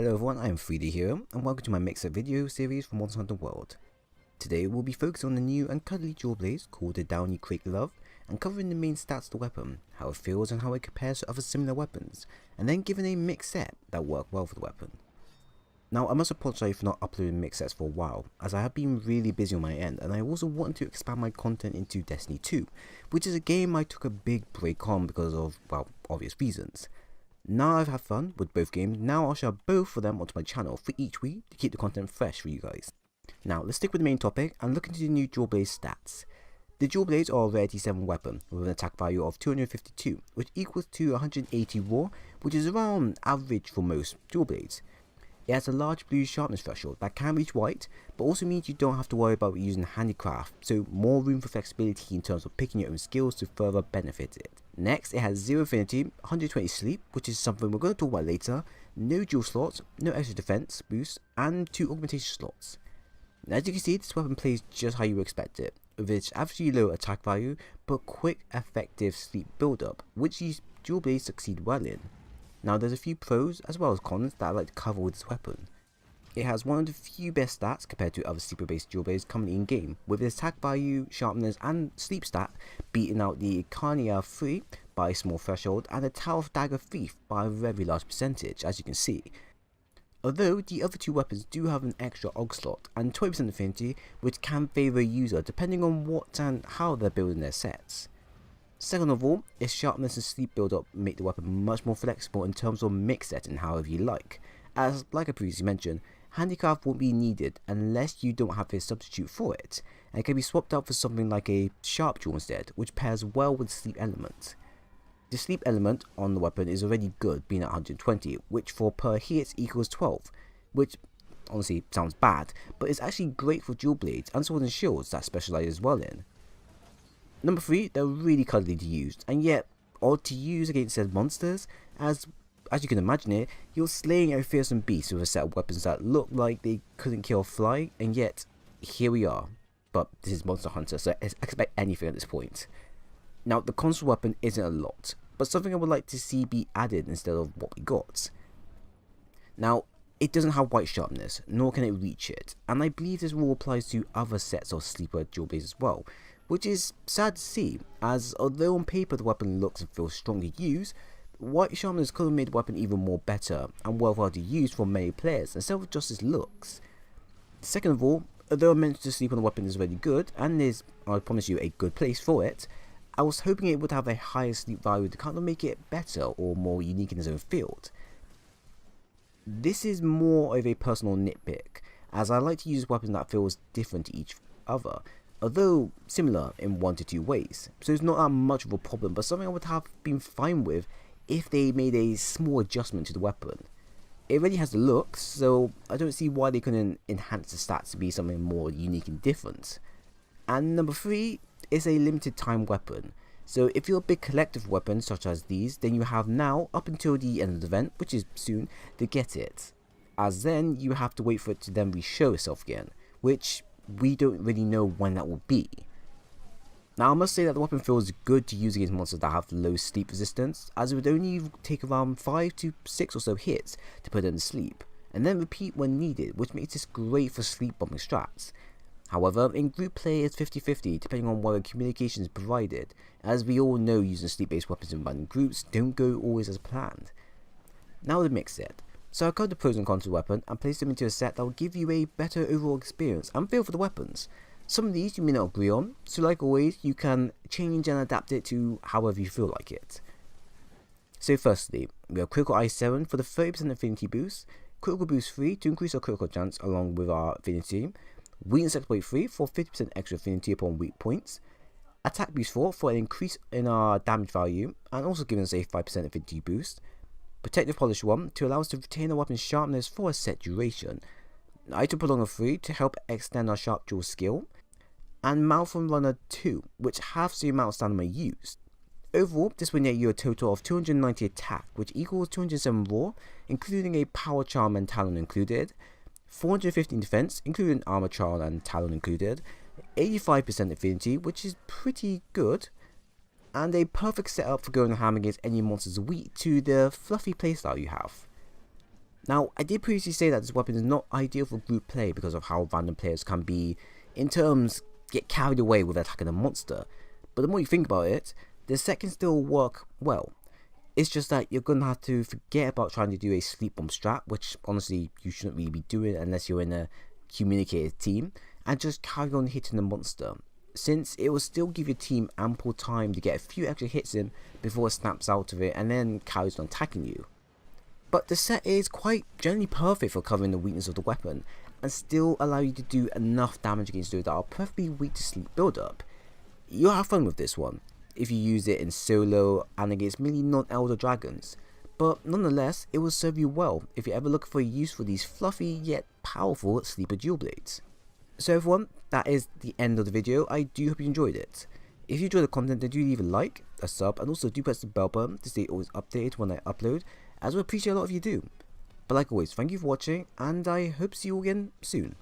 Hello everyone, I am 3D here, and welcome to my mix-up video series for Monster Hunter World. Today we'll be focusing on the new and cuddly dual blades called the Downy Crake Love, and covering the main stats of the weapon, how it feels and how it compares to other similar weapons, and then giving a mix set that work well for the weapon. Now I must apologize for not uploading mix sets for a while, as I have been really busy on my end, and I also wanted to expand my content into Destiny 2, which is a game I took a big break on because of, well, obvious reasons. Now I've had fun with both games, now I'll share both of them onto my channel for each week to keep the content fresh for you guys. Now let's stick with the main topic and look into the new dual blade stats. The dual blades are a rarity 7 weapon with an attack value of 252, which equals to 180 raw, which is around average for most dual blades. It has a large blue sharpness threshold that can reach white, but also means you don't have to worry about using handicraft, so more room for flexibility in terms of picking your own skills to further benefit it. Next, it has 0 affinity, 120 sleep, which is something we're going to talk about later, no dual slots, no extra defense boost, and 2 augmentation slots. Now, as you can see, this weapon plays just how you expect it, with its averagely low attack value, but quick, effective sleep build-up, which these dual blades succeed well in. Now there's a few pros as well as cons that I like to cover with this weapon. It has one of the few best stats compared to other sleeper based dual blades currently in game, with its attack value, sharpness and sleep stat beating out the Carnia 3 by a small threshold and the Tower of Dagger Thief by a very large percentage, as you can see. Although the other two weapons do have an extra AUG slot and 20% affinity, which can favour a user depending on what and how they're building their sets. Second of all, its sharpness and sleep build-up make the weapon much more flexible in terms of mix setting however you like, as like I previously mentioned, handicraft won't be needed unless you don't have a substitute for it, and can be swapped out for something like a sharp jaw instead, which pairs well with the sleep element. The sleep element on the weapon is already good, being at 120, which for per hit equals 12, which honestly sounds bad, but is actually great for dual blades and swords and shields that specialises well in. Number 3, they're really cuddly to use, and yet odd to use against said monsters, as you can imagine it, you're slaying a fearsome beast with a set of weapons that look like they couldn't kill a fly, and yet, here we are. But this is Monster Hunter, so I expect anything at this point. Now, the console weapon isn't a lot, but something I would like to see be added instead of what we got. Now, it doesn't have white sharpness, nor can it reach it, and I believe this rule applies to other sets of sleeper dual blades as well, which is sad to see, as although on paper the weapon looks and feels strong to use, white sharpness could have made the weapon even more better and worthwhile to use for many players instead of just its looks. Second of all, although I mentioned the sleep on the weapon is really good, and is, I promise you, a good place for it, I was hoping it would have a higher sleep value to kind of make it better or more unique in its own field. This is more of a personal nitpick, as I like to use a weapon that feels different to each other, although similar in 1 to 2 ways, so it's not that much of a problem, but something I would have been fine with if they made a small adjustment to the weapon. It already has the looks, so I don't see why they couldn't enhance the stats to be something more unique and different. And number 3 is a limited time weapon, so if you're a big collector of weapons such as these, then you have now up until the end of the event, which is soon, to get it, as then you have to wait for it to then re-show itself again, which we don't really know when that will be. Now I must say that the weapon feels good to use against monsters that have low sleep resistance, as it would only take around 5 to 6 or so hits to put them to sleep, and then repeat when needed, which makes this great for sleep bombing strats. However, in group play it's 50-50 depending on whether communication is provided, as we all know using sleep based weapons in random groups don't go always as planned. Now the mix set. So I covered the pros and cons of the weapon and placed them into a set that will give you a better overall experience and feel for the weapons. Some of these you may not agree on, so like always you can change and adapt it to however you feel like it. So firstly, we have Critical Eye 7 for the 30% affinity boost, Critical Boost 3 to increase our critical chance along with our affinity, Weakness Exploit 3 for 50% extra affinity upon weak points, Attack Boost 4 for an increase in our damage value and also giving us a 5% affinity boost, Protective Polish 1 to allow us to retain the weapon's sharpness for a set duration, Item Prolonger 3 to help extend our sharp jaw skill, and Malform Runner 2 which halves the amount of stamina used. Overall, this will net you a total of 290 attack, which equals 207 raw, including a Power Charm and Talon included, 415 defense, including Armor Charm and Talon included, 85% affinity, which is pretty good, and a perfect setup for going ham against any monsters weak to the fluffy playstyle you have. Now, I did previously say that this weapon is not ideal for group play because of how random players can be, in terms, get carried away with attacking a monster, but the more you think about it, the set can still work well. It's just that you're gonna have to forget about trying to do a sleep bomb strat, which honestly you shouldn't really be doing unless you're in a communicated team, and just carry on hitting the monster, since it will still give your team ample time to get a few extra hits in before it snaps out of it and then carries on attacking you. But the set is quite generally perfect for covering the weakness of the weapon and still allow you to do enough damage against those that are perfectly weak to sleep build up. You'll have fun with this one if you use it in solo and against mainly non-elder dragons, but nonetheless it will serve you well if you're ever looking for a use for these fluffy yet powerful sleeper dual blades. So everyone, that is the end of the video. I do hope you enjoyed it. If you enjoyed the content, then do leave a like, a sub, and also do press the bell button to stay always updated when I upload, as I appreciate a lot of you do. But like always, thank you for watching, and I hope to see you again soon.